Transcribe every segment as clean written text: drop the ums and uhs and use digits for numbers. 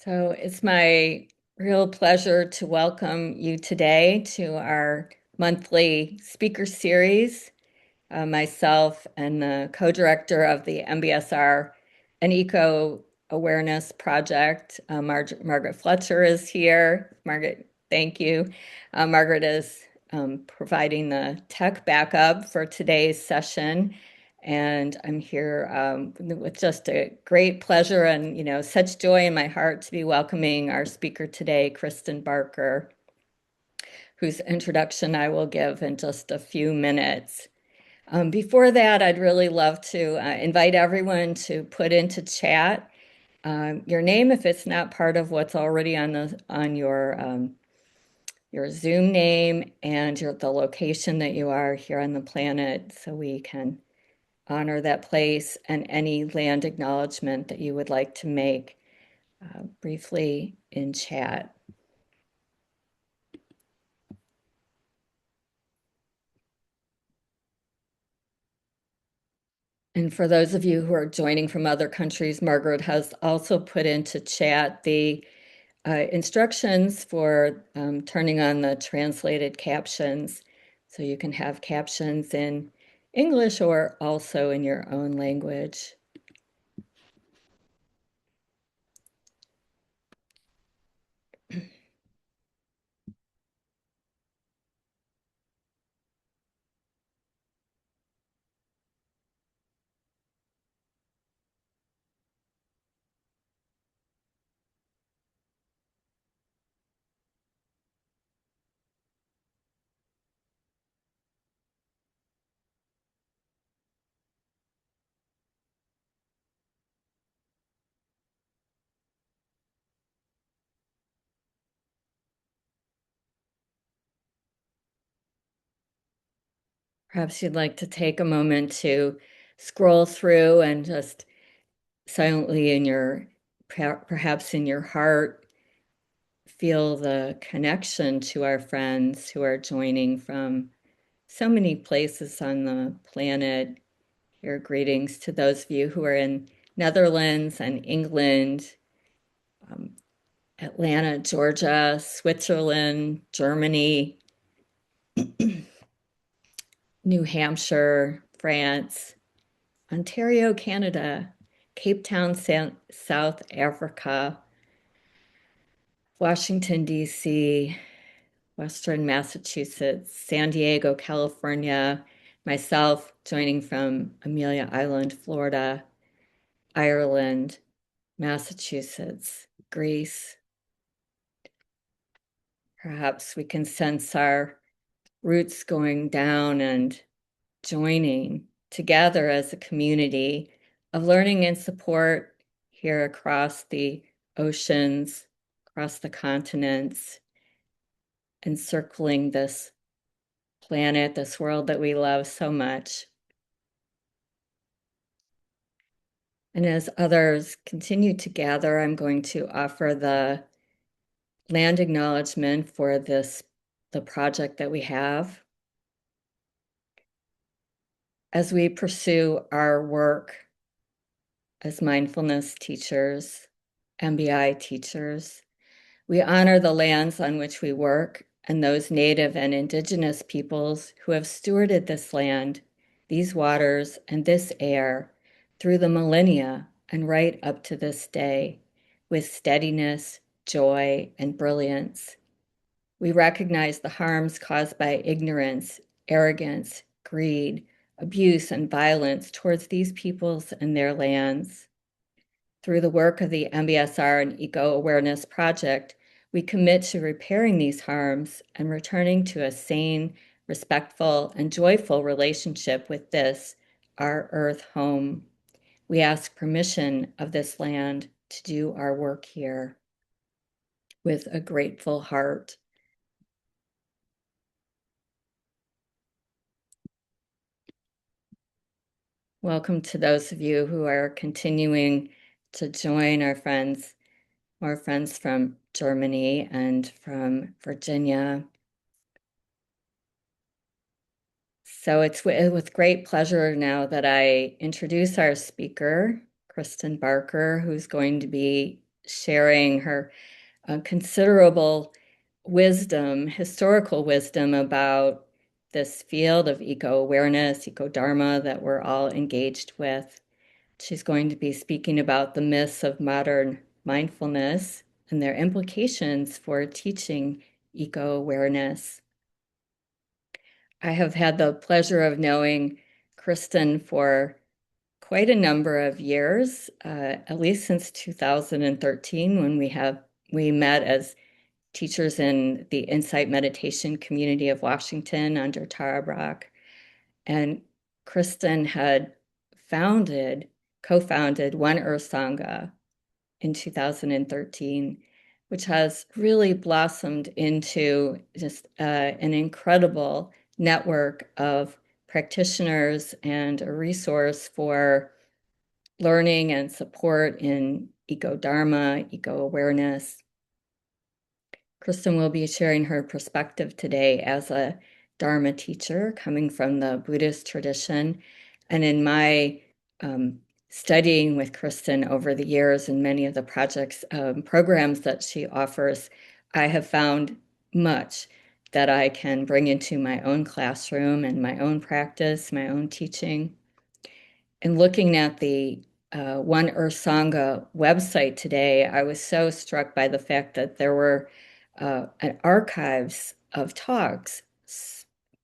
So it's my real pleasure to welcome you today to our monthly speaker series. Myself and the co-director of the MBSR and EcoAwareness project, Margaret Fletcher is here. Margaret, thank you. Margaret is providing the tech backup for today's session. And I'm here with just a great pleasure and, such joy in my heart to be welcoming our speaker today, Kristin Barker, whose introduction I will give in just a few minutes. Before that, I'd really love to invite everyone to put into chat your name if it's not part of what's already on your Zoom name and the location that you are here on the planet, so we can honor that place and any land acknowledgement that you would like to make briefly in chat. And for those of you who are joining from other countries, Margaret has also put into chat the instructions for turning on the translated captions, so you can have captions in English or also in your own language. Perhaps you'd like to take a moment to scroll through and just silently perhaps in your heart, feel the connection to our friends who are joining from so many places on the planet. Your greetings to those of you who are in Netherlands and England, Atlanta, Georgia, Switzerland, Germany, New Hampshire, France, Ontario, Canada, Cape Town, South Africa, Washington, D.C., Western Massachusetts, San Diego, California, myself joining from Amelia Island, Florida, Ireland, Massachusetts, Greece. Perhaps we can sense our roots going down and joining together as a community of learning and support here across the oceans, across the continents, encircling this planet, this world that we love so much. And as others continue to gather, I'm going to offer the land acknowledgement for the project that we have. As we pursue our work as mindfulness teachers, MBI teachers, we honor the lands on which we work and those native and indigenous peoples who have stewarded this land, these waters, and this air through the millennia and right up to this day with steadiness, joy, and brilliance. We recognize the harms caused by ignorance, arrogance, greed, abuse, and violence towards these peoples and their lands. Through the work of the MBSR and EcoAwareness project, we commit to repairing these harms and returning to a sane, respectful, and joyful relationship with this, our Earth home. We ask permission of this land to do our work here with a grateful heart. Welcome to those of you who are continuing to join our friends, more friends from Germany and from Virginia. So it's with great pleasure now that I introduce our speaker, Kristin Barker, who's going to be sharing her considerable wisdom, historical wisdom about this field of eco-awareness, eco-dharma that we're all engaged with. She's going to be speaking about the myths of modern mindfulness and their implications for teaching eco-awareness. I have had the pleasure of knowing Kristin for quite a number of years, at least since 2013 when we met as teachers in the Insight Meditation community of Washington under Tara Brach. And Kristin had co-founded One Earth Sangha in 2013, which has really blossomed into just an incredible network of practitioners and a resource for learning and support in eco-dharma, eco-awareness. Kristin will be sharing her perspective today as a Dharma teacher coming from the Buddhist tradition. And in my studying with Kristin over the years and many of the programs that she offers, I have found much that I can bring into my own classroom and my own practice, my own teaching. In looking at the One Earth Sangha website today, I was so struck by the fact that there were archives of talks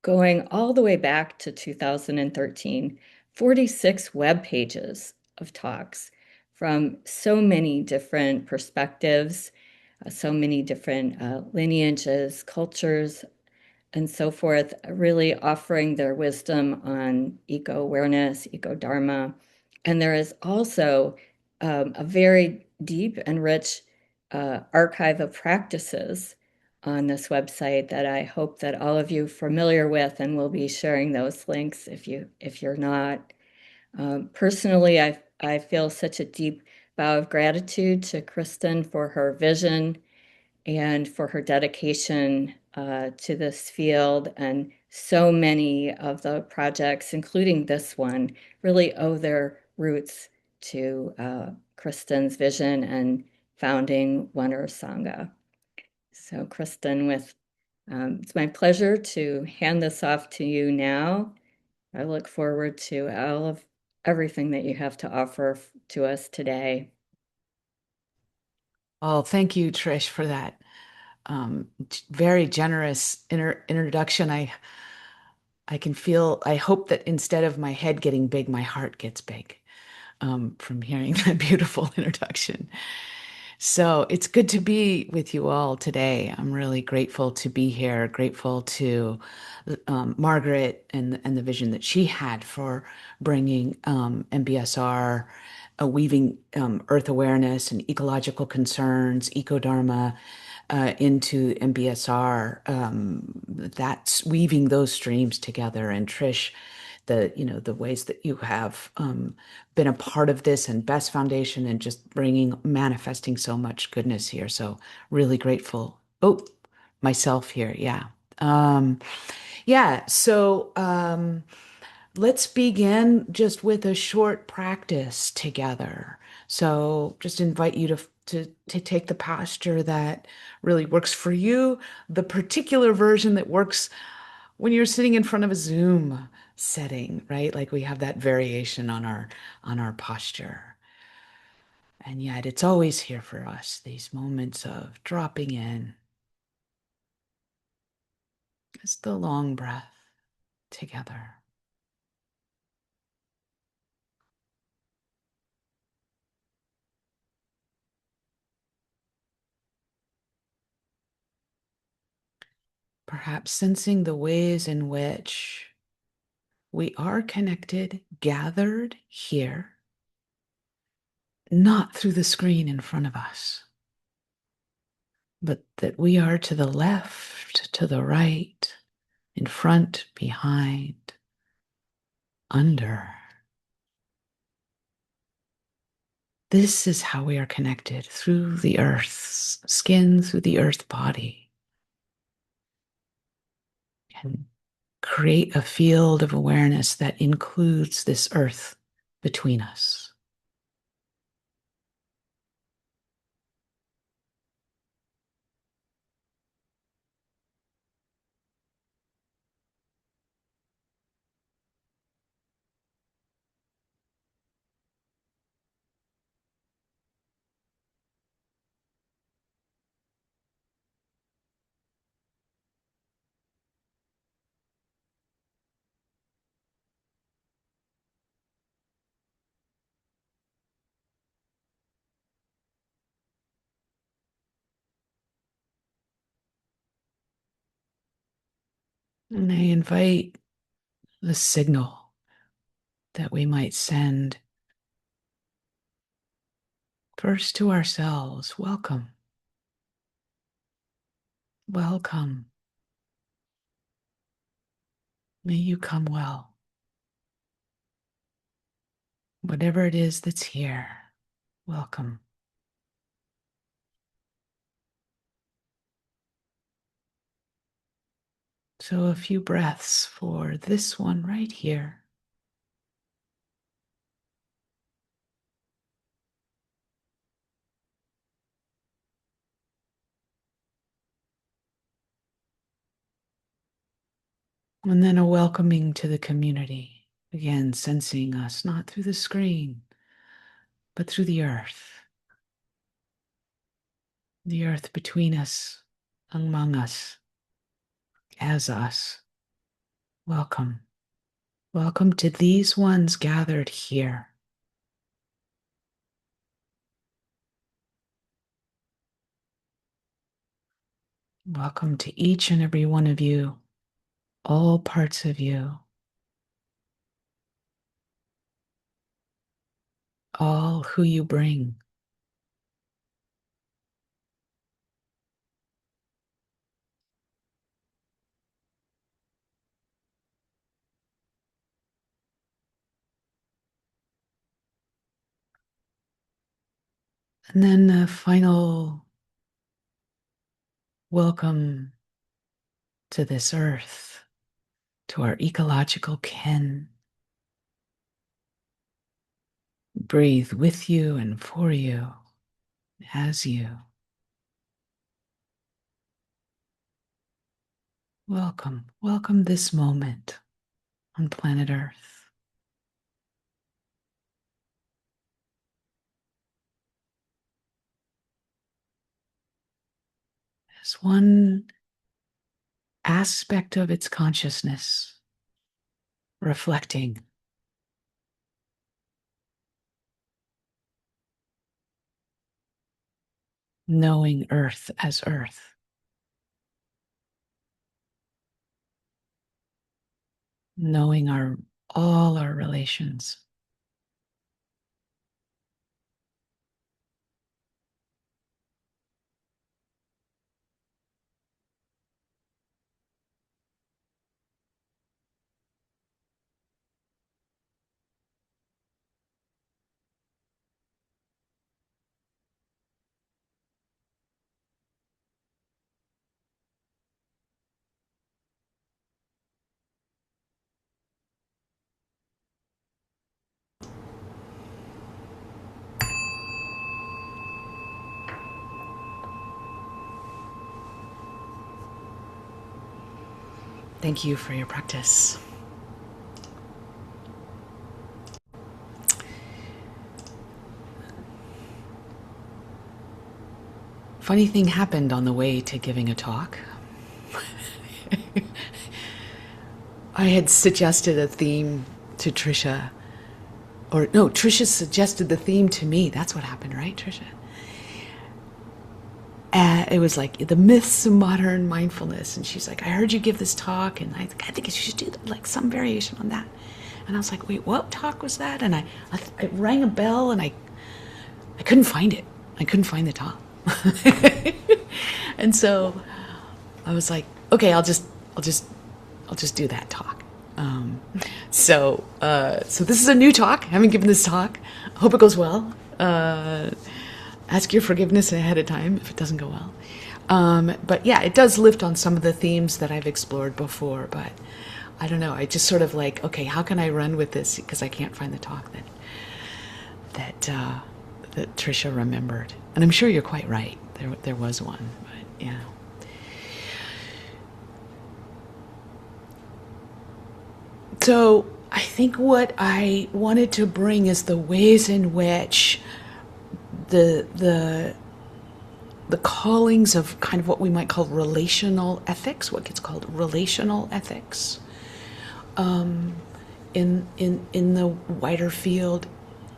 going all the way back to 2013, 46 web pages of talks from so many different perspectives, so many different lineages, cultures, and so forth, really offering their wisdom on eco-awareness, eco-dharma. And there is also a very deep and rich archive of practices on this website that I hope that all of you are familiar with, and we'll be sharing those links if you're not. Personally, I feel such a deep vow of gratitude to Kristin for her vision and for her dedication to this field. And so many of the projects, including this one, really owe their roots to Kristin's vision and founding One Earth Sangha. So Kristin, it's my pleasure to hand this off to you now. I look forward to all of everything that you have to offer to us today. Oh, thank you, Trish, for that very generous introduction. I can feel, I hope that instead of my head getting big, my heart gets big from hearing that beautiful introduction. So it's good to be with you all today. I'm really grateful to be here, grateful to Margaret and the vision that she had for bringing MBSR, weaving earth awareness and ecological concerns, eco-dharma into MBSR. That's weaving those streams together. And Trish, the ways that you have been a part of this and Best Foundation and just manifesting so much goodness here. So really grateful. Oh, myself here. Yeah. So let's begin just with a short practice together. So just invite you to take the posture that really works for you, the particular version that works when you're sitting in front of a Zoom setting, right? Like we have that variation on our posture. And yet it's always here for us, these moments of dropping in. Just the long breath together. Perhaps sensing the ways in which we are connected, gathered here, not through the screen in front of us, but that we are to the left, to the right, in front, behind, under. This is how we are connected through the earth's skin, through the earth body. And create a field of awareness that includes this earth between us. And I invite the signal that we might send first to ourselves. Welcome. Welcome. May you come well. Whatever it is that's here, welcome. So a few breaths for this one right here. And then a welcoming to the community. Again, sensing us not through the screen, but through the earth between us, among us, as us. Welcome. Welcome to these ones gathered here. Welcome to each and every one of you, all parts of you, all who you bring. And then a final welcome to this earth, to our ecological kin. Breathe with you and for you, as you. Welcome, welcome this moment on planet Earth. As one aspect of its consciousness, reflecting, knowing Earth as Earth, knowing all our relations. Thank you for your practice. Funny thing happened on the way to giving a talk. I had suggested a theme to Trisha, or no, Trisha suggested the theme to me. That's what happened, right, Trisha? It was like the myths of modern mindfulness, and she's like, "I heard you give this talk, and I think you should do like some variation on that." And I was like, "Wait, what talk was that?" And I rang a bell, and I couldn't find it. I couldn't find the talk, and so I was like, "Okay, I'll just do that talk." So this is a new talk. I haven't given this talk. I hope it goes well. Ask your forgiveness ahead of time if it doesn't go well. But yeah, it does lift on some of the themes that I've explored before, but I don't know. I just sort of like, okay, how can I run with this? Because I can't find the talk that Trisha remembered. And I'm sure you're quite right. There was one, but yeah. So I think what I wanted to bring is the ways in which the callings of kind of what we might call relational ethics, what gets called relational ethics, in the wider field,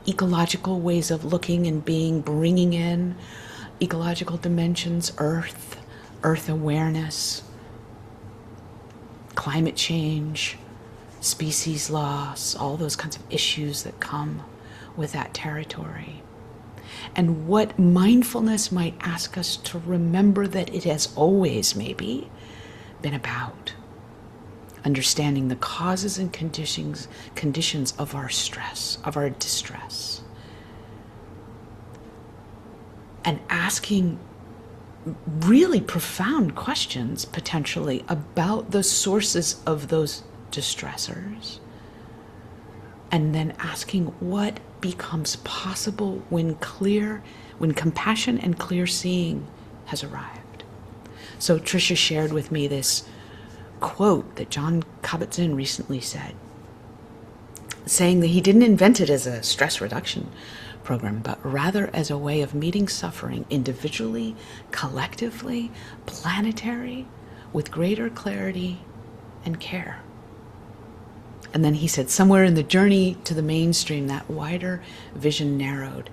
ecological ways of looking and being, bringing in ecological dimensions, earth awareness, climate change, species loss, all those kinds of issues that come with that territory. And what mindfulness might ask us to remember that it has always maybe been about. Understanding the causes and conditions of our stress, of our distress. And asking really profound questions, potentially, about the sources of those distressors. And then asking what becomes possible when compassion and clear seeing has arrived. So Tricia shared with me this quote that Jon Kabat-Zinn recently said, saying that he didn't invent it as a stress reduction program, but rather as a way of meeting suffering individually, collectively, planetary, with greater clarity and care. And then he said, somewhere in the journey to the mainstream, that wider vision narrowed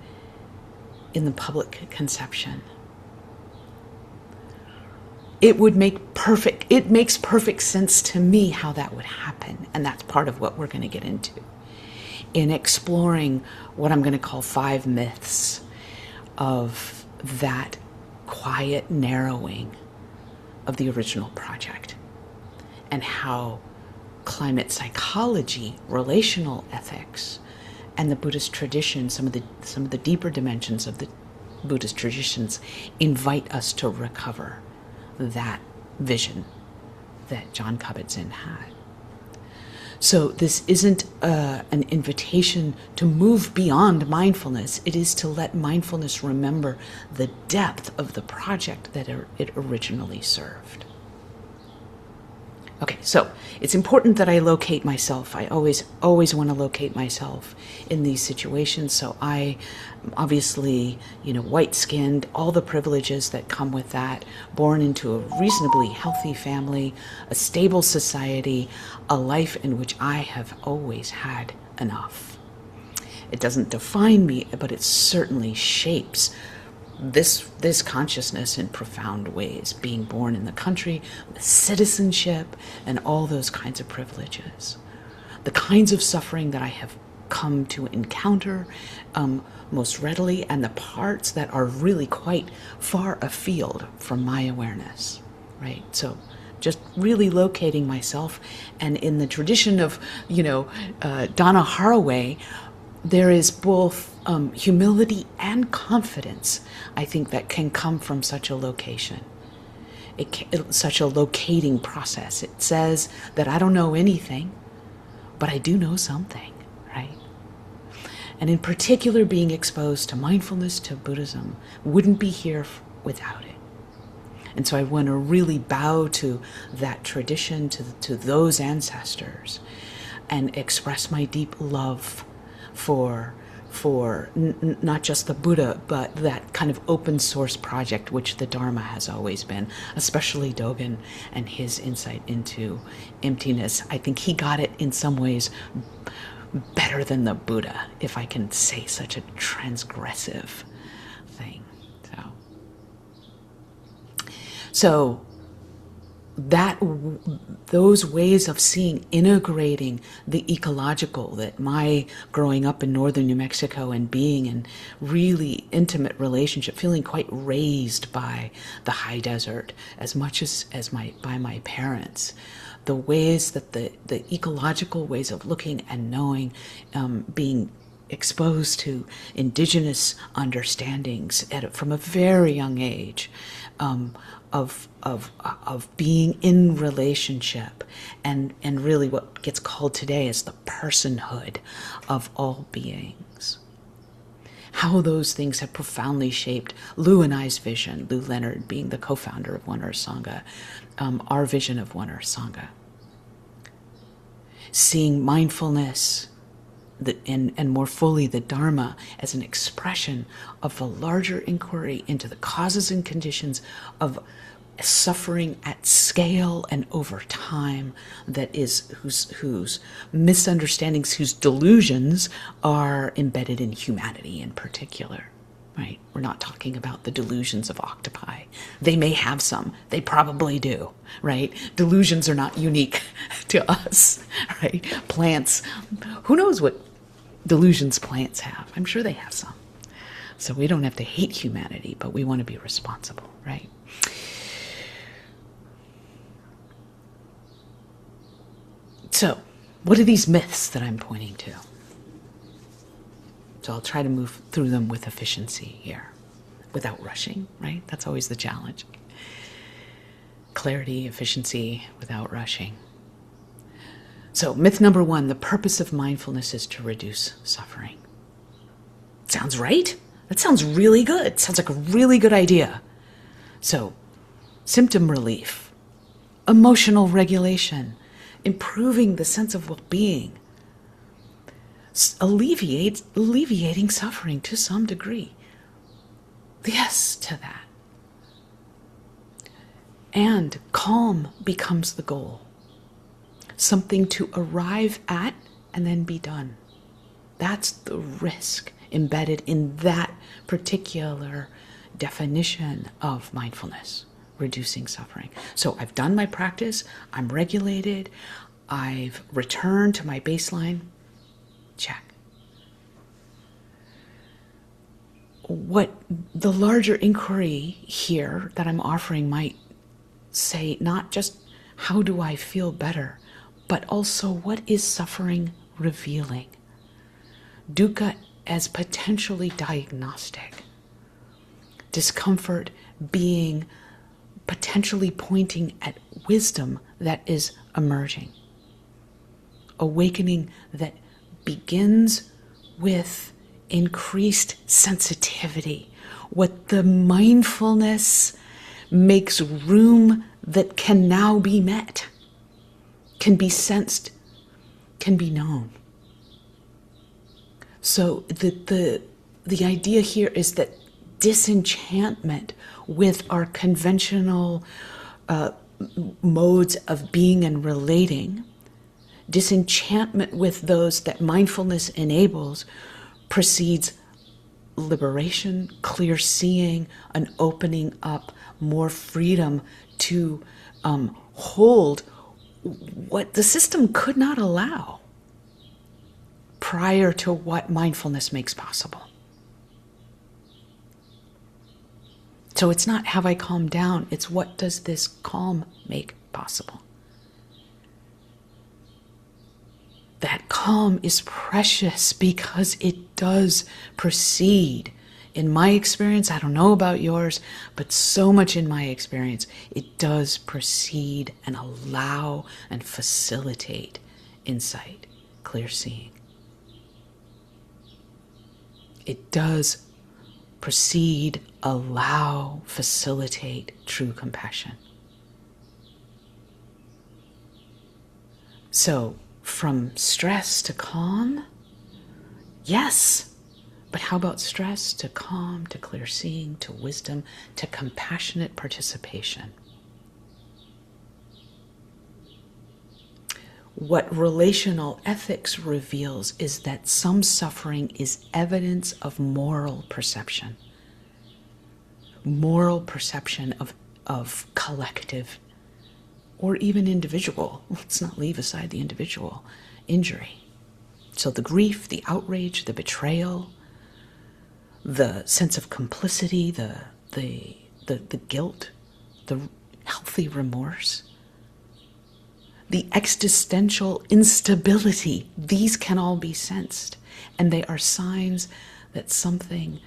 in the public conception. It makes perfect sense to me how that would happen. And that's part of what we're going to get into in exploring what I'm going to call 5 myths of that quiet narrowing of the original project, and how climate psychology, relational ethics, and the Buddhist tradition, some of the deeper dimensions of the Buddhist traditions, invite us to recover that vision that Jon Kabat-Zinn had. So this isn't an invitation to move beyond mindfulness. It is to let mindfulness remember the depth of the project that it originally served. Okay, so it's important that I locate myself. I always want to locate myself in these situations. So I obviously, white-skinned, all the privileges that come with that, born into a reasonably healthy family, a stable society, a life in which I have always had enough. It doesn't define me, but it certainly shapes this consciousness in profound ways, being born in the country, with citizenship, and all those kinds of privileges. The kinds of suffering that I have come to encounter most readily, and the parts that are really quite far afield from my awareness, right? So just really locating myself. And in the tradition of, Donna Haraway, there is both humility and confidence, I think, that can come from such a location. Such a locating process. It says that I don't know anything, but I do know something, right? And in particular, being exposed to mindfulness, to Buddhism, wouldn't be here without it. And so I want to really bow to that tradition, to those ancestors, and express my deep love for not just the Buddha, but that kind of open source project which the Dharma has always been, especially Dogen and his insight into emptiness. I think he got it in some ways better than the Buddha, if I can say such a transgressive thing. So those ways of seeing, integrating the ecological, that my growing up in northern New Mexico and being in really intimate relationship, feeling quite raised by the high desert as much as by my parents, the ways that the ecological ways of looking and knowing, being exposed to indigenous understandings from a very young age, of being in relationship, and really what gets called today as the personhood of all beings. How those things have profoundly shaped Lou and I's vision, Lou Leonard being the co-founder of One Earth Sangha, our vision of One Earth Sangha. Seeing mindfulness, and more fully the Dharma, as an expression of the larger inquiry into the causes and conditions of suffering at scale and over time, that is whose misunderstandings, whose delusions are embedded in humanity in particular. right? We're not talking about the delusions of octopi. They may have some. They probably do, right? Delusions are not unique to us, right? Plants, who knows what delusions plants have? I'm sure they have some. So we don't have to hate humanity, but we want to be responsible, right? So, what are these myths that I'm pointing to? So I'll try to move through them with efficiency here, without rushing, right? That's always the challenge. Clarity, efficiency, without rushing. So, myth number 1, the purpose of mindfulness is to reduce suffering. Sounds right? That sounds really good. Sounds like a really good idea. So, symptom relief, emotional regulation, improving the sense of well-being, alleviating suffering to some degree. Yes to that. And calm becomes the goal. Something to arrive at and then be done. That's the risk embedded in that particular definition of mindfulness, reducing suffering. So I've done my practice, I'm regulated, I've returned to my baseline. Check. What the larger inquiry here that I'm offering might say, not just how do I feel better, but also what is suffering revealing? Dukkha as potentially diagnostic. Discomfort being potentially pointing at wisdom that is emerging. Awakening that begins with increased sensitivity. What the mindfulness makes room that can now be met, can be sensed, can be known. So the idea here is that disenchantment with our conventional modes of being and relating, disenchantment with those that mindfulness enables, precedes liberation, clear seeing, an opening up, more freedom to hold what the system could not allow prior to what mindfulness makes possible. So it's not have I calmed down, it's what does this calm make possible? That calm is precious because it does proceed. In my experience, I don't know about yours, but so much in my experience, it does proceed and allow and facilitate insight, clear seeing. It does proceed, allow, facilitate true compassion. So, from stress to calm? Yes. But how about stress to calm, to clear seeing, to wisdom, to compassionate participation? What relational ethics reveals is that some suffering is evidence of moral perception of collective or even individual. Let's not leave aside the individual injury. So the grief, the outrage, the betrayal, the sense of complicity, the guilt, the healthy remorse, the existential instability, these can all be sensed. And they are signs that something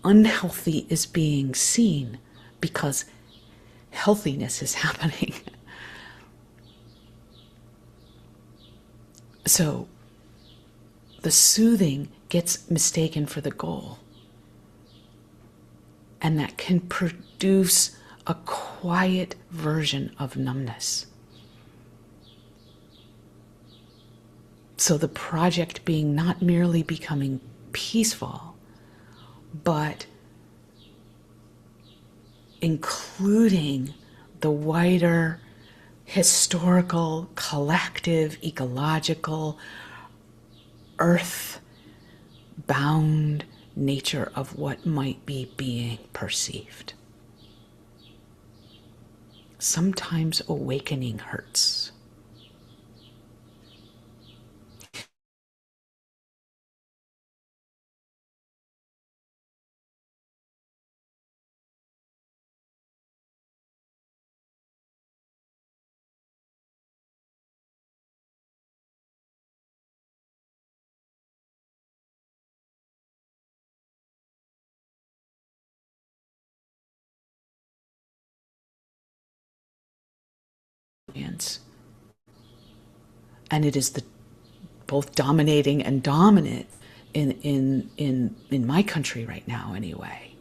unhealthy is being seen because healthiness is happening. So the soothing gets mistaken for the goal. And that can produce a quiet version of numbness. So the project being not merely becoming peaceful, but including the wider historical, collective, ecological, earth-bound nature of what might be being perceived. Sometimes awakening hurts. And it is the both dominating and dominant in my country right now anyway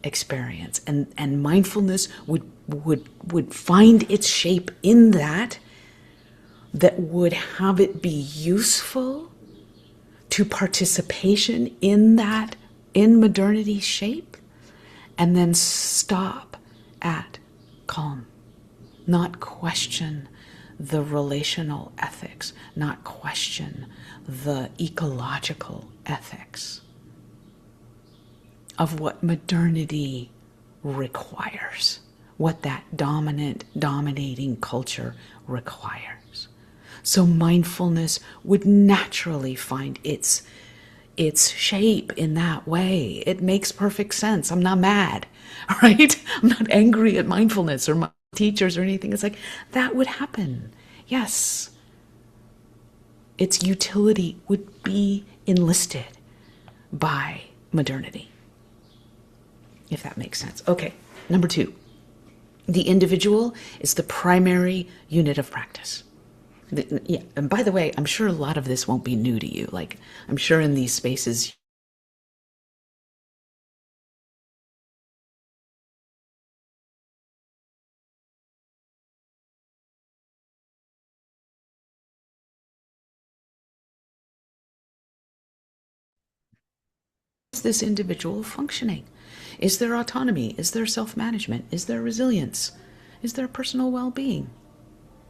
experience, and mindfulness would find its shape in that would have it be useful to participation in that, in modernity shape, and then stop at calm, not question the relational ethics, not question the ecological ethics of what modernity requires, what that dominating culture requires. So mindfulness would naturally find its shape in that way. It makes perfect sense. I'm not mad, right? I'm not angry at mindfulness or my teachers or anything. It's like, that would happen. Yes. Its utility would be enlisted by modernity, if that makes sense. Okay, number 2. The individual is the primary unit of practice. Yeah, and by the way, I'm sure a lot of this won't be new to you. Like, I'm sure in these spaces, is this individual functioning? Is there autonomy? Is there self-management? Is there resilience? Is there personal well-being?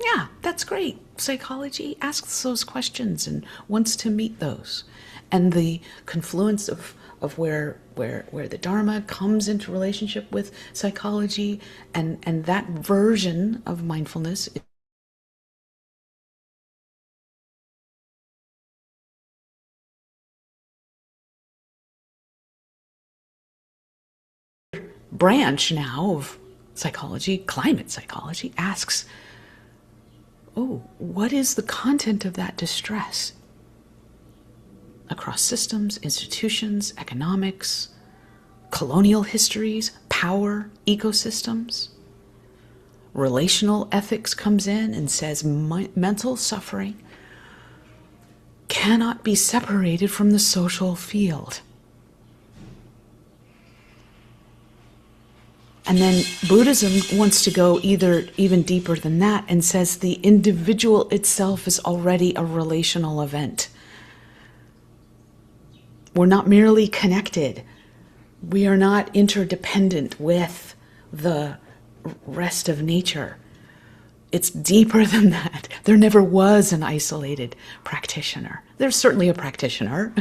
Yeah, that's great. Psychology asks those questions and wants to meet those. And the confluence of where the Dharma comes into relationship with psychology, and that version of mindfulness branch now of psychology, climate psychology, asks, oh, what is the content of that distress across systems, institutions, economics, colonial histories, power, ecosystems? Relational ethics comes in and says mental suffering cannot be separated from the social field. And then Buddhism wants to go even deeper than that and says the individual itself is already a relational event. We're not merely connected. We are not interdependent with the rest of nature. It's deeper than that. There never was an isolated practitioner. There's certainly a practitioner,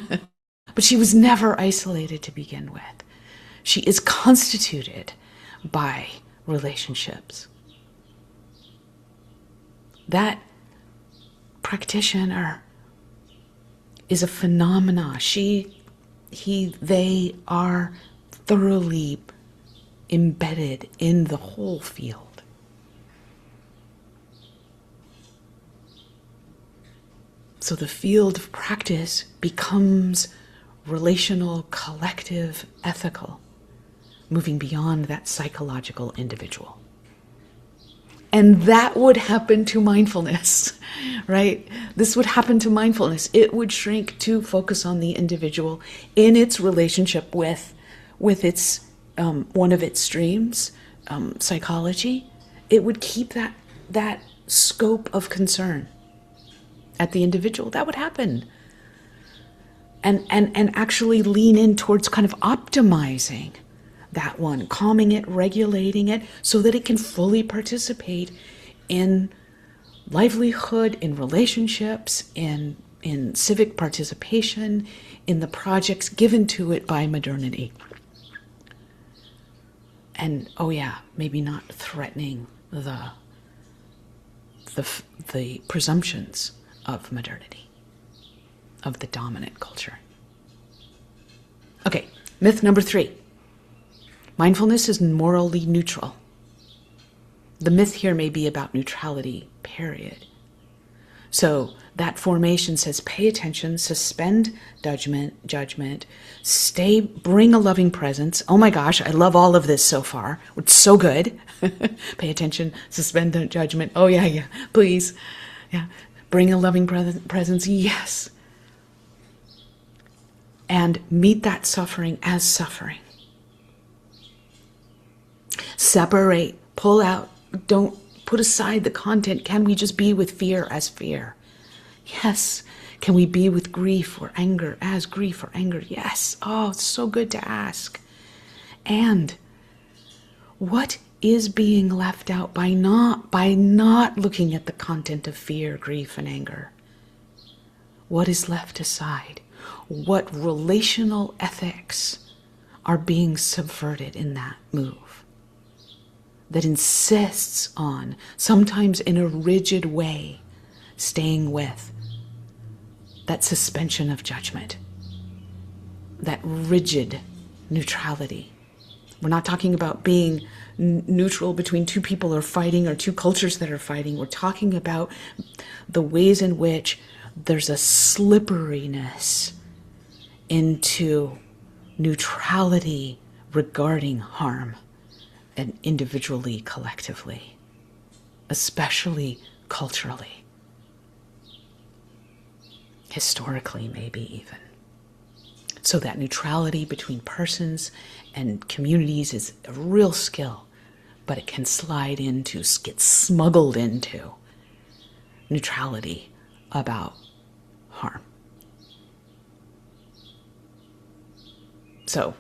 but she was never isolated to begin with. She is constituted by relationships. That practitioner is a phenomena. They are thoroughly embedded in the whole field. So the field of practice becomes relational, collective, ethical, moving beyond that psychological individual. And that would happen to mindfulness, right? This would happen to mindfulness. It would shrink to focus on the individual in its relationship with its one of its streams, psychology. It would keep that scope of concern at the individual. That would happen. And actually lean in towards kind of optimizing that one, calming it, regulating it, so that it can fully participate in livelihood, in relationships, in in civic participation, in the projects given to it by modernity. And, oh yeah, maybe not threatening the presumptions of modernity, of the dominant culture. Okay, myth number 3. Mindfulness is morally neutral. The myth here may be about neutrality, period. So that formation says pay attention, suspend judgment, bring a loving presence. Oh my gosh, I love all of this so far. It's so good. Pay attention, suspend judgment. Oh yeah, please. Yeah, bring a loving presence. Yes. And meet that suffering as suffering. Separate, pull out, don't put aside the content. Can we just be with fear as fear? Yes. Can we be with grief or anger as grief or anger? Yes. Oh, it's so good to ask. And what is being left out by not looking at the content of fear, grief, and anger? What is left aside? What relational ethics are being subverted in that move? That insists on, sometimes in a rigid way, staying with that suspension of judgment, that rigid neutrality. We're not talking about being neutral between two people are fighting or two cultures that are fighting. We're talking about the ways in which there's a slipperiness into neutrality regarding harm, and individually, collectively, especially culturally, historically, maybe even. So that neutrality between persons and communities is a real skill, but it can slide into, get smuggled into neutrality about harm. So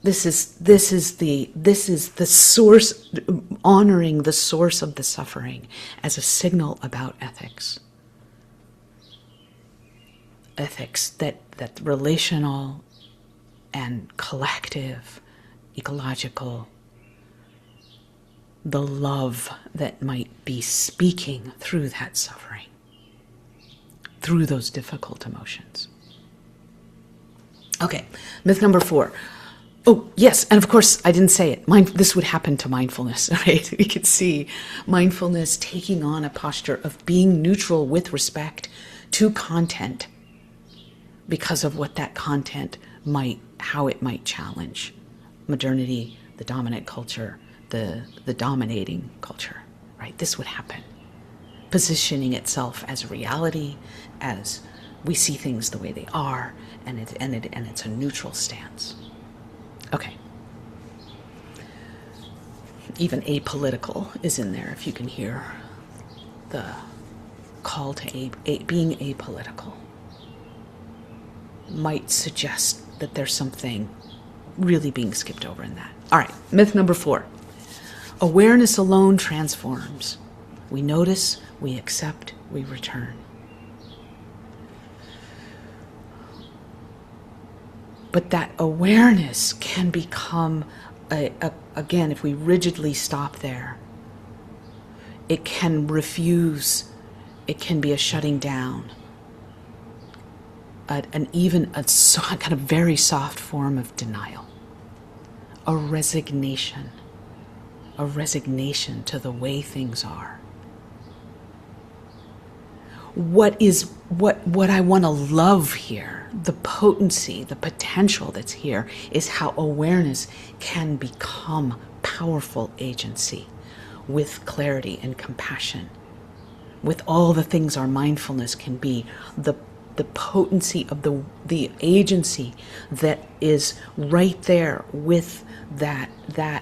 this is the source, honoring the source of the suffering as a signal about ethics. Ethics that relational and collective, ecological, the love that might be speaking through that suffering, through those difficult emotions. Okay, myth number 4. Oh, yes, and of course, I didn't say it. This would happen to mindfulness, right? We could see mindfulness taking on a posture of being neutral with respect to content because of what that content how it might challenge modernity, the dominant culture, the dominating culture, right? This would happen. Positioning itself as reality, as we see things the way they are, and it's a neutral stance. Okay. Even apolitical is in there, if you can hear the call to being apolitical. Might suggest that there's something really being skipped over in that. All right, myth number 4. Awareness alone transforms. We notice, we accept, we return. But that awareness can become, again, if we rigidly stop there, it can refuse, it can be a shutting down, kind of very soft form of denial, a resignation to the way things are. What I want to love here, the potency, the potential that's here, is how awareness can become powerful agency with clarity and compassion, with all the things our mindfulness can be, the potency of the agency that is right there with that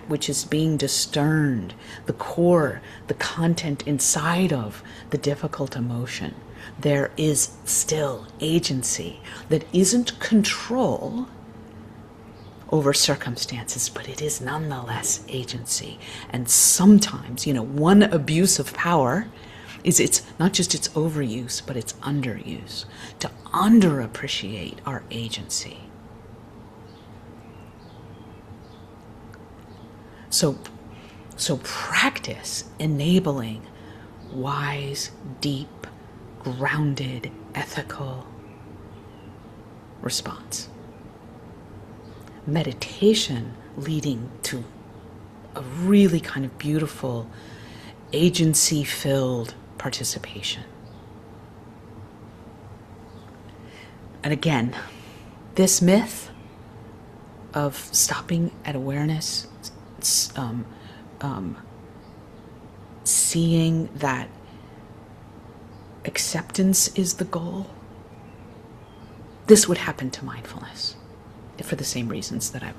which is being discerned, the core, the content inside of the difficult emotion. There is still agency that isn't control over circumstances, but it is nonetheless agency. And sometimes, one abuse of power is it's not just its overuse, but its underuse, to underappreciate our agency. So practice enabling wise, deep, grounded, ethical response. Meditation leading to a really kind of beautiful, agency-filled participation. And again, this myth of stopping at awareness, seeing that acceptance is the goal, this would happen to mindfulness for the same reasons that I've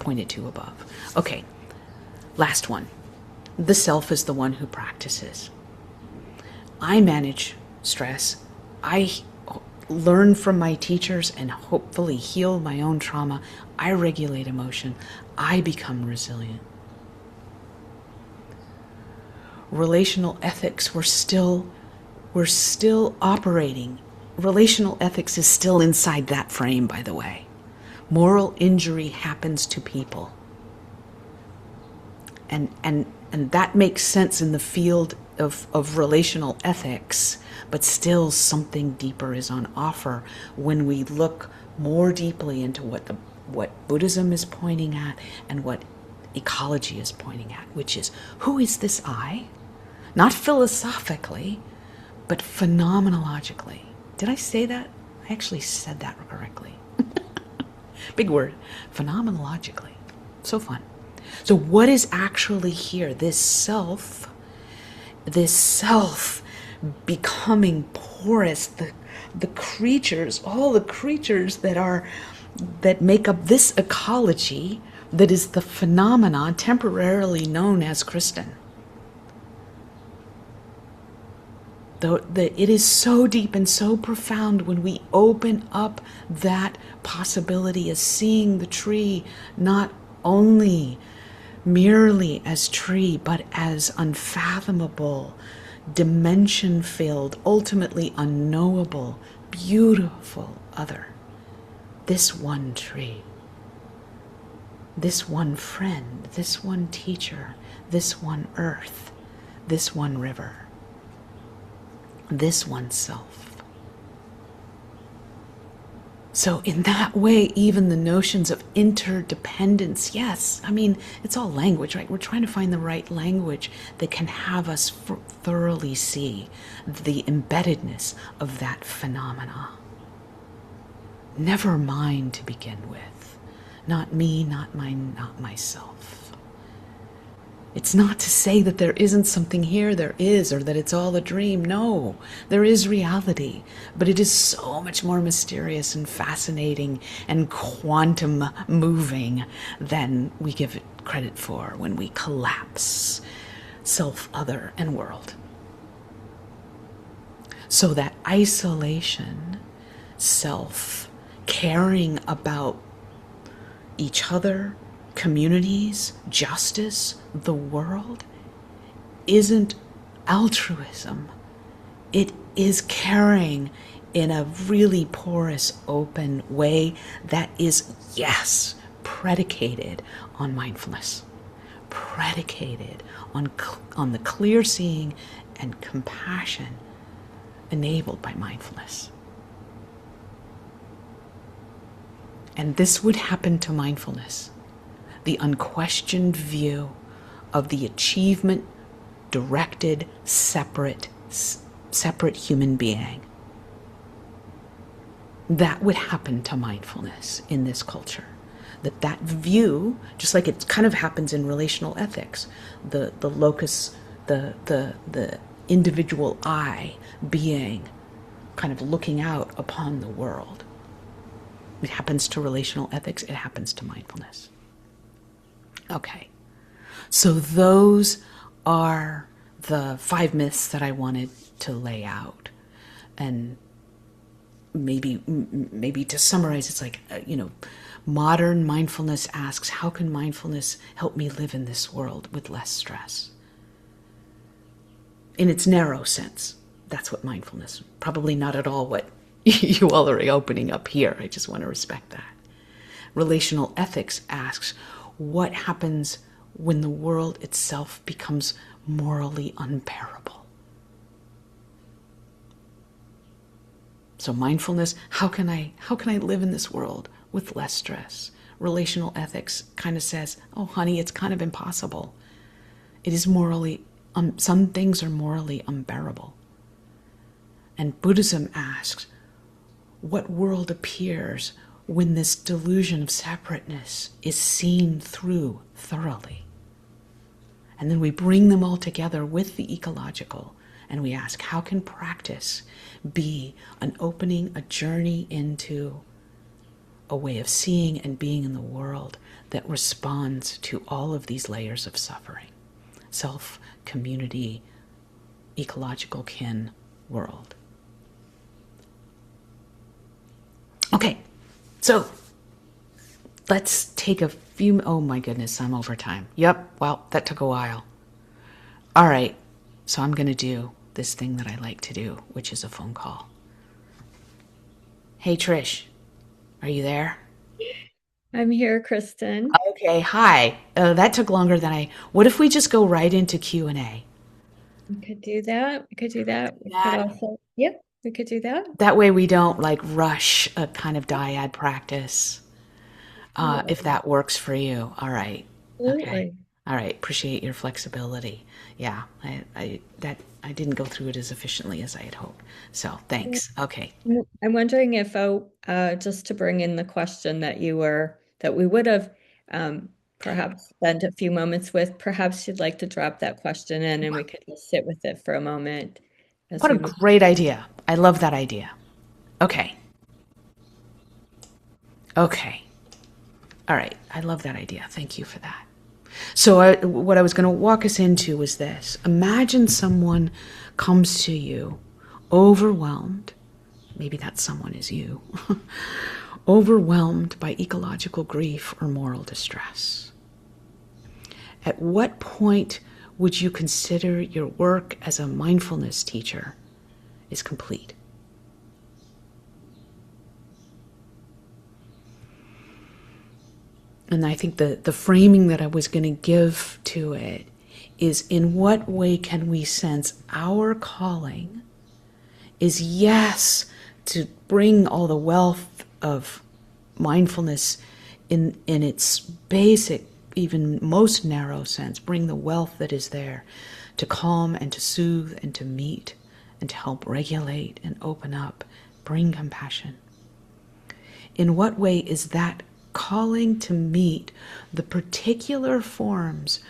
pointed to above. Okay, last one. The self is the one who practices. I manage stress. I learn from my teachers and hopefully heal my own trauma. I regulate emotion. I become resilient. Relational ethics, we're still operating. Relational ethics is still inside that frame, by the way. Moral injury happens to people. And that makes sense in the field of relational ethics, but still something deeper is on offer when we look more deeply into what Buddhism is pointing at and what ecology is pointing at, which is, who is this I? Not philosophically, but phenomenologically. Did I say that? I actually said that correctly. Big word. Phenomenologically. So fun. So what is actually here? This self becoming porous, the creatures, all the creatures that make up this ecology that is the phenomenon temporarily known as Kristin. Though it is so deep and so profound when we open up that possibility as seeing the tree not only merely as tree, but as unfathomable, dimension-filled, ultimately unknowable, beautiful other. This one tree, this one friend, this one teacher, this one earth, this one river, this one self. So in that way, even the notions of interdependence, yes, I mean, it's all language, right? We're trying to find the right language that can have us thoroughly see the embeddedness of that phenomena. Never mine to begin with. Not me, not mine, not myself. It's not to say that there isn't something here, there is, or that it's all a dream. No, there is reality, but it is so much more mysterious and fascinating and quantum moving than we give it credit for when we collapse self, other, and world. So that isolation, self, caring about each other, communities, justice, the world, isn't altruism. It is caring in a really porous, open way that is, yes, predicated on mindfulness, predicated on the clear seeing and compassion enabled by mindfulness. And this would happen to mindfulness. The unquestioned view of the achievement directed separate human being. That would happen to mindfulness in this culture. That view, just like it kind of happens in relational ethics, the locus, the individual I being kind of looking out upon the world. It happens to relational ethics, it happens to mindfulness. Okay, so those are the 5 myths that I wanted to lay out. And maybe to summarize, it's like, modern mindfulness asks, how can mindfulness help me live in this world with less stress? in its narrow sense. That's what mindfulness, probably not at all what you all are opening up here. I just want to respect that. Relational ethics asks, what happens when the world itself becomes morally unbearable? So mindfulness, how can I live in this world with less stress? Relational ethics kind of says, oh honey, it's kind of impossible. It is morally some things are morally unbearable. And Buddhism asks, what world appears when this delusion of separateness is seen through thoroughly? And then we bring them all together with the ecological and we ask, how can practice be an opening, a journey into a way of seeing and being in the world that responds to all of these layers of suffering? Self, community, ecological kin, world. Okay, so let's take a few. Oh my goodness, I'm over time. Yep, well, that took a while. All right, so I'm going to do this thing that I like to do, which is a phone call. Hey, Trish, are you there? I'm here, Kristen. Okay, hi. That took longer than I. What if we just go right into Q&A? We could do that. We could do that. We could That also, yep, we could do that. that way we don't like rush a kind of dyad practice. If Absolutely. that works for you. All right. Okay. Absolutely. All right. Appreciate your flexibility. Yeah, I didn't go through it as efficiently as I had hoped. So thanks. Okay. I'm wondering if, just to bring in the question that we would have perhaps spent a few moments with, perhaps you'd like to drop that question in and we could just sit with it for a moment as What a we move. great idea. I love that idea. Okay. Okay. All right. I love that idea. Thank you for that. So, what I was going to walk us into was this. Imagine someone comes to you overwhelmed. Maybe that someone is you. Overwhelmed by ecological grief or moral distress. At what point would you consider your work as a mindfulness teacher is complete? And I think the framing that I was going to give to it is, in what way can we sense our calling is, yes, to bring all the wealth of mindfulness in its basic, even most narrow sense, bring the wealth that is there to calm and to soothe and to meet and to help regulate and open up, bring compassion. In what way is that calling to meet the particular forms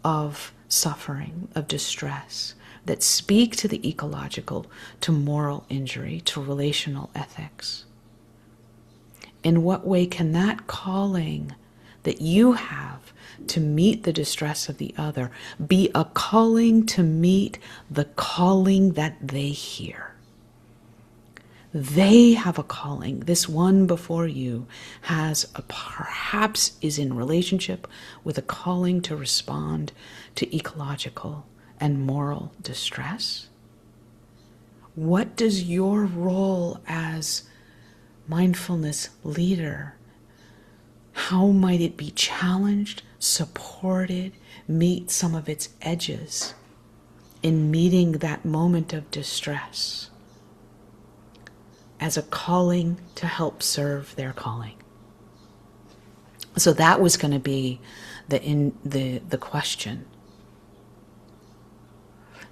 of suffering, of distress, that speak to the ecological, to moral injury, to relational ethics? In what way can that calling that you have to meet the distress of the other be a calling to meet the calling that they hear? They have a calling. This one before you perhaps is in relationship with a calling to respond to ecological and moral distress. What does your role as mindfulness leader, how might it be challenged, supported, meet some of its edges in meeting that moment of distress as a calling to help serve their calling? So that was going to be the question.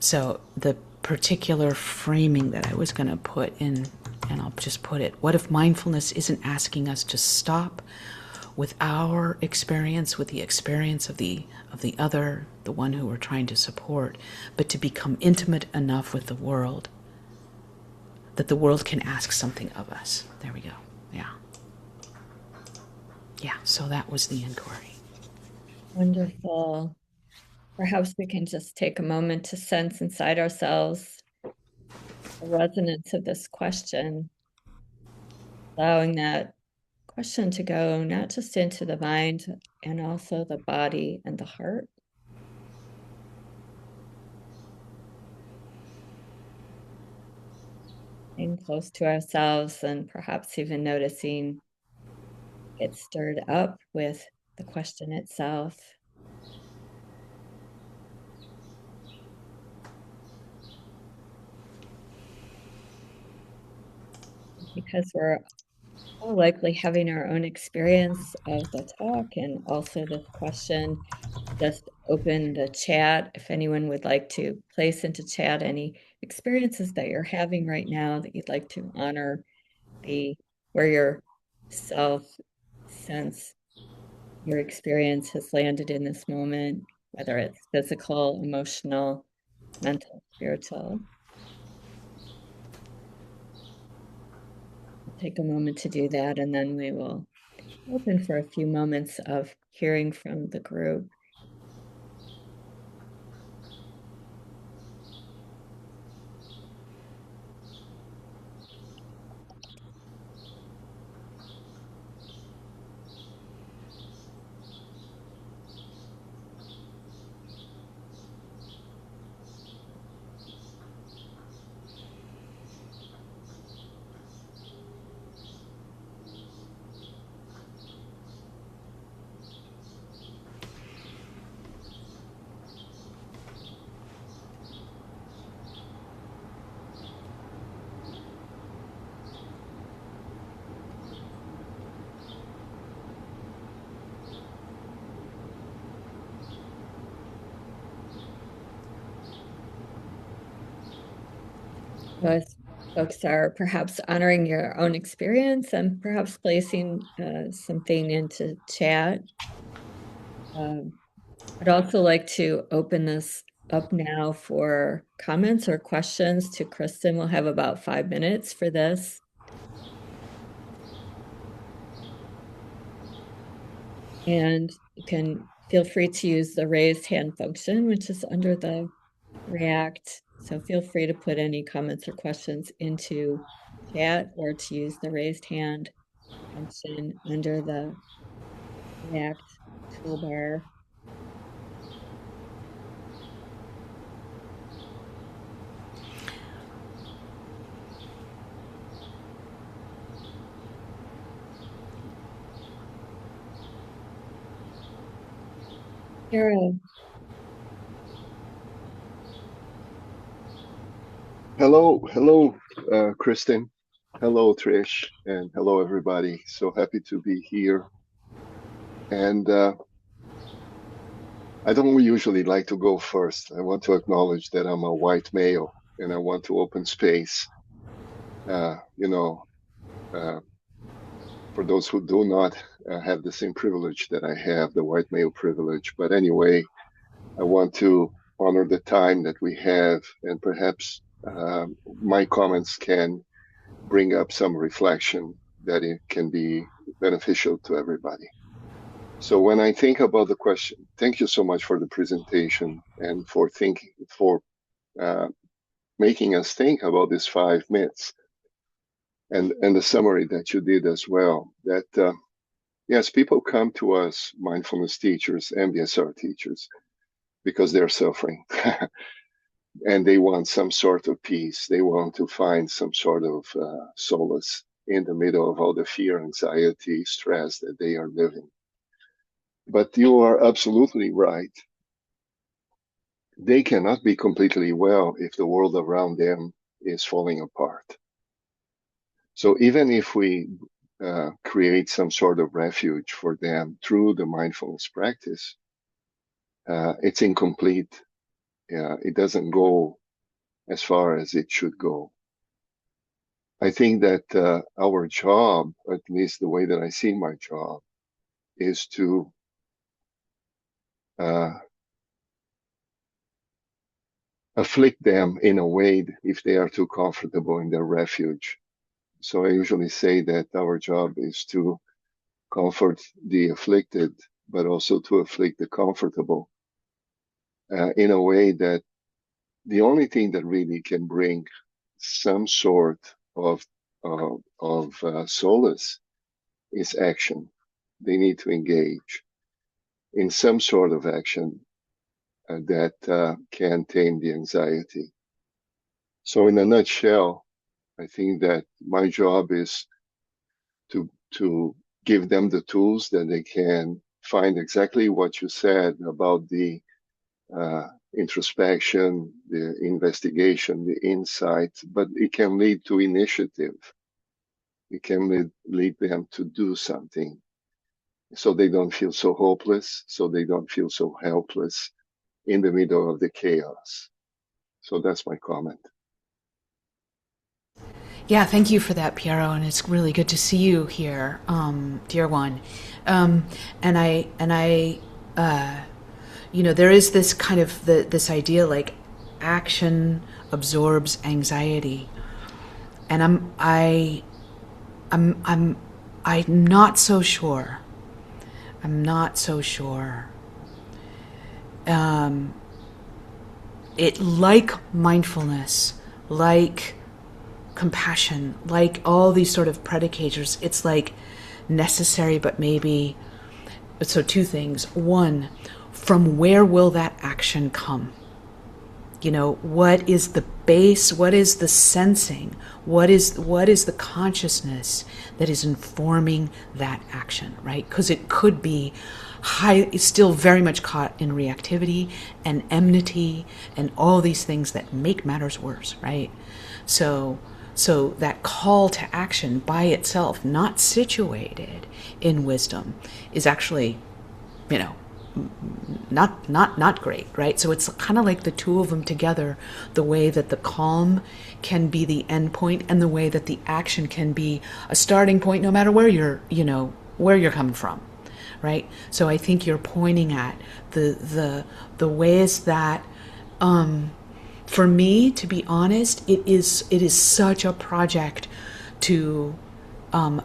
So the particular framing that I was going to put in, and I'll just put it, what if mindfulness isn't asking us to stop with our experience, with the experience of the other, the one who we're trying to support, but to become intimate enough with the world that the world can ask something of us. There we go. Yeah. Yeah, so that was the inquiry. Wonderful. Perhaps we can just take a moment to sense inside ourselves the resonance of this question, allowing that question to go not just into the mind and also the body and the heart. come close to ourselves and perhaps even noticing it stirred up with the question itself. Because we're all likely having our own experience of the talk and also this question, just open the chat if anyone would like to place into chat any experiences that you're having right now that you'd like to honor the where your self sense your experience has landed in this moment, whether it's physical, emotional, mental, spiritual. We'll take a moment to do that, and then we will open for a few moments of hearing from the group. As folks are perhaps honoring your own experience and perhaps placing something into chat. I'd also like to open this up now for comments or questions to Kristin. We'll have about 5 minutes for this. And you can feel free to use the raised hand function, which is under the React. So feel free to put any comments or questions into chat or to use the raised hand function under the React toolbar. Kara, Hello, Kristin. Hello, Trish, and hello, everybody. So happy to be here. And I don't usually like to go first. I want to acknowledge that I'm a white male, and I want to open space. Uh, you know, uh, for those who do not have the same privilege that I have, the white male privilege. But anyway, I want to honor the time that we have, and perhaps my comments can bring up some reflection that it can be beneficial to everybody. So when I think about the question, thank you so much for the presentation and for thinking, for uh, making us think about these 5 myths and the summary that you did as well. That yes, people come to us, mindfulness teachers, MBSR teachers, because they're suffering. And they want some sort of peace. They want to find some sort of solace in the middle of all the fear, anxiety, stress that they are living. But you are absolutely right. They cannot be completely well if the world around them is falling apart. So even if we create some sort of refuge for them through the mindfulness practice, it's incomplete. It doesn't go as far as it should go. I think that our job, at least the way that I see my job, is to uh, afflict them in a way if they are too comfortable in their refuge. So I usually say that our job is to comfort the afflicted, but also to afflict the comfortable in a way that the only thing that really can bring some sort of solace is action. They need to engage in some sort of action that can tame the anxiety. So, in a nutshell, I think that my job is to give them the tools that they can find exactly what you said about the introspection, the investigation, the insight, but it can lead to initiative. It can lead them to do something so they don't feel so hopeless, so they don't feel so helpless in the middle of the chaos. So that's my comment. Yeah, thank you for that, Piero, and it's really good to see you here, dear one. And I, there is this kind of this idea like action absorbs anxiety, and I'm not so sure. I'm not so sure. It like mindfulness, like compassion, like all these sort of predicators, it's like necessary, but maybe. So two things. One, from where will that action come? What is the base? What is the sensing? What is the consciousness that is informing that action, right? Because it could be still very much caught in reactivity and enmity and all these things that make matters worse, right? So that call to action by itself, not situated in wisdom, is actually, not great, right? So it's kind of like the two of them together, the way that the calm can be the end point and the way that the action can be a starting point, no matter where you're coming from, right? So I think you're pointing at the ways that, for me, to be honest, it is such a project to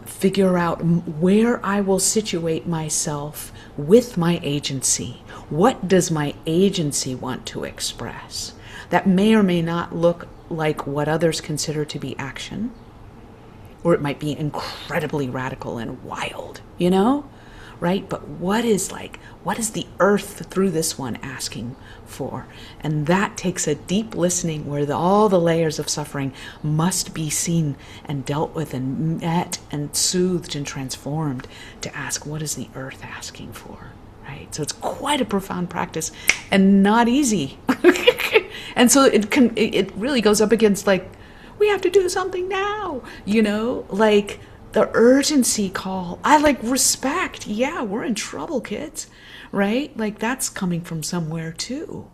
figure out where I will situate myself with my agency. What does my agency want to express? That may or may not look like what others consider to be action, or it might be incredibly radical and wild, right? But what is the earth through this one asking for? And that takes a deep listening where all the layers of suffering must be seen and dealt with and met and soothed and transformed to ask, what is the earth asking for? Right? So it's quite a profound practice and not easy. And so it really goes up against we have to do something now, like the urgency call. I respect. Yeah, we're in trouble, kids, right? That's coming from somewhere too.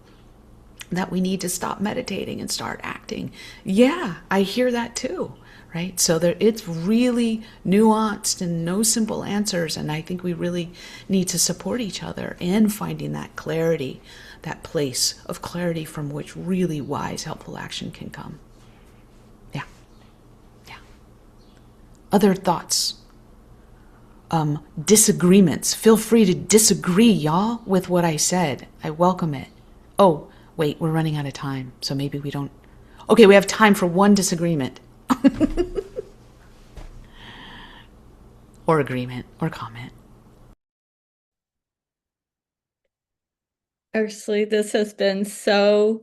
That we need to stop meditating and start acting. Yeah, I hear that too, right? So it's really nuanced and no simple answers. And I think we really need to support each other in finding that clarity, that place of clarity from which really wise, helpful action can come. Yeah. Other thoughts? Disagreements. Feel free to disagree, y'all, with what I said. I welcome it. Oh, wait, we're running out of time, so maybe we don't. Okay, we have time for one disagreement. Or agreement, or comment. Actually, this has been so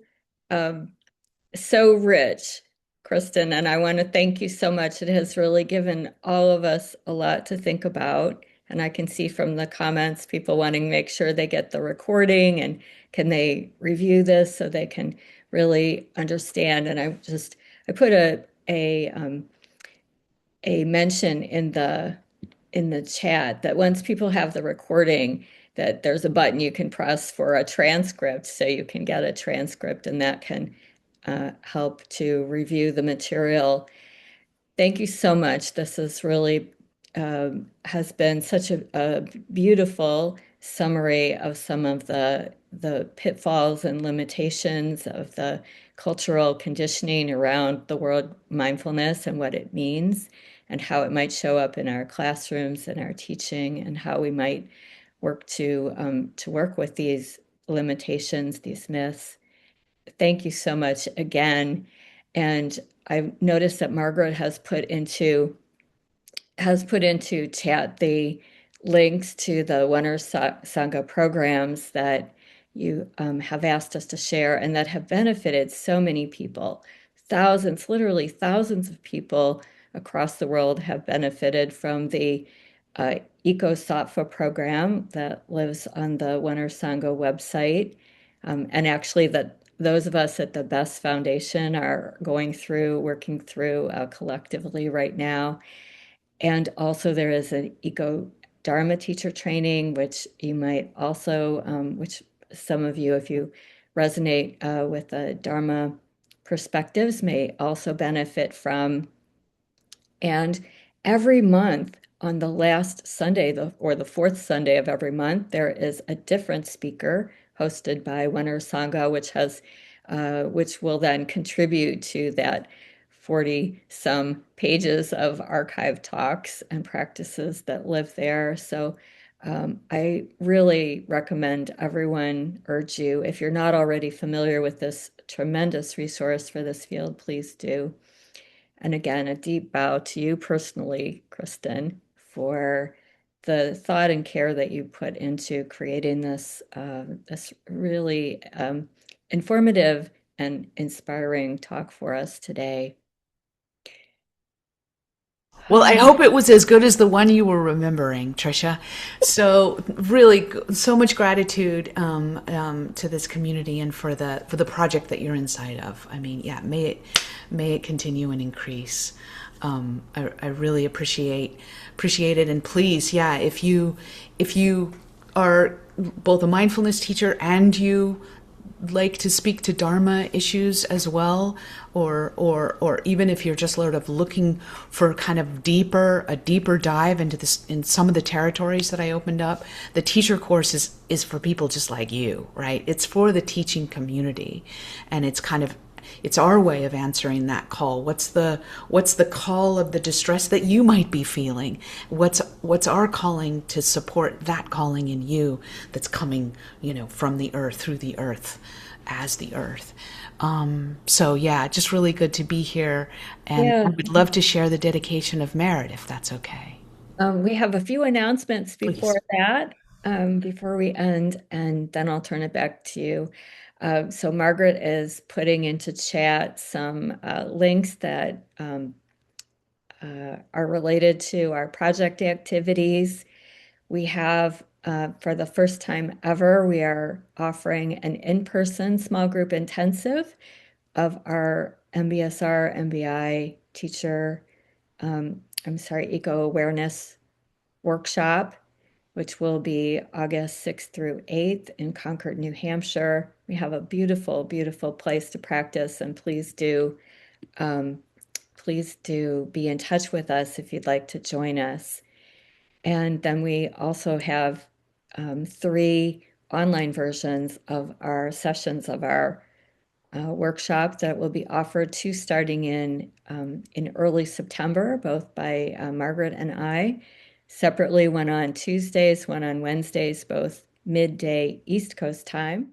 rich, Kristin, and I want to thank you so much. It has really given all of us a lot to think about. And I can see from the comments, people wanting to make sure they get the recording and can they review this so they can really understand. And I put a mention in the chat that once people have the recording, that there's a button you can press for a transcript, so you can get a transcript, and that can help to review the material. Thank you so much. This is really has been such a beautiful summary of some of the pitfalls and limitations of the cultural conditioning around the word mindfulness and what it means and how it might show up in our classrooms and our teaching and how we might work to work with these limitations, these myths. Thank you so much again. And I've noticed that Margaret has put into chat the links to the Winter Sangha programs that you have asked us to share and that have benefited so many people. thousands, literally thousands of people across the world have benefited from the uh, Eco program that lives on the Winter Sangha website. And actually, that those of us at the Best Foundation are working through collectively right now. And also, there is an Eco Dharma teacher training, which you might also, which some of you, if you resonate with the Dharma perspectives, may also benefit from. And every month on the last Sunday, or the fourth Sunday of every month, there is a different speaker hosted by Winter Sangha, which will then contribute to that 40 some pages of archived talks and practices that live there. So I really recommend everyone, urge you, if you're not already familiar with this tremendous resource for this field, please do. And again, a deep bow to you personally, Kristin, for the thought and care that you put into creating this really informative and inspiring talk for us today. Well, I hope it was as good as the one you were remembering, Trisha. So really, so much gratitude to this community and for the project that you're inside of. I mean, yeah, may it continue and increase. I really appreciate it, and please, yeah, if you are both a mindfulness teacher and you like to speak to Dharma issues as well, or even if you're just sort of looking for kind of a deeper dive into this in some of the territories that I opened up, the teacher course is for people just like you, right? It's for the teaching community, and it's our way of answering that call. What's the call of the distress that you might be feeling? What's our calling to support that calling in you that's coming, from the earth, through the earth, as the earth. So yeah, just really good to be here, and I Yeah. would love to share the dedication of merit if that's okay. We have a few announcements before Please. that, before we end, and then I'll turn it back to you. So Margaret is putting into chat some links that are related to our project activities. We have, for the first time ever, we are offering an in-person small group intensive of our MBSR, MBI teacher, EcoAwareness workshop, which will be August 6th through 8th in Concord, New Hampshire. We have a beautiful, beautiful place to practice, and um, please do be in touch with us if you'd like to join us. And then we also have three online versions of our sessions of our workshop that will be offered, two starting in early September, both by Margaret and I. Separately, one on Tuesdays, one on Wednesdays, both midday East Coast time.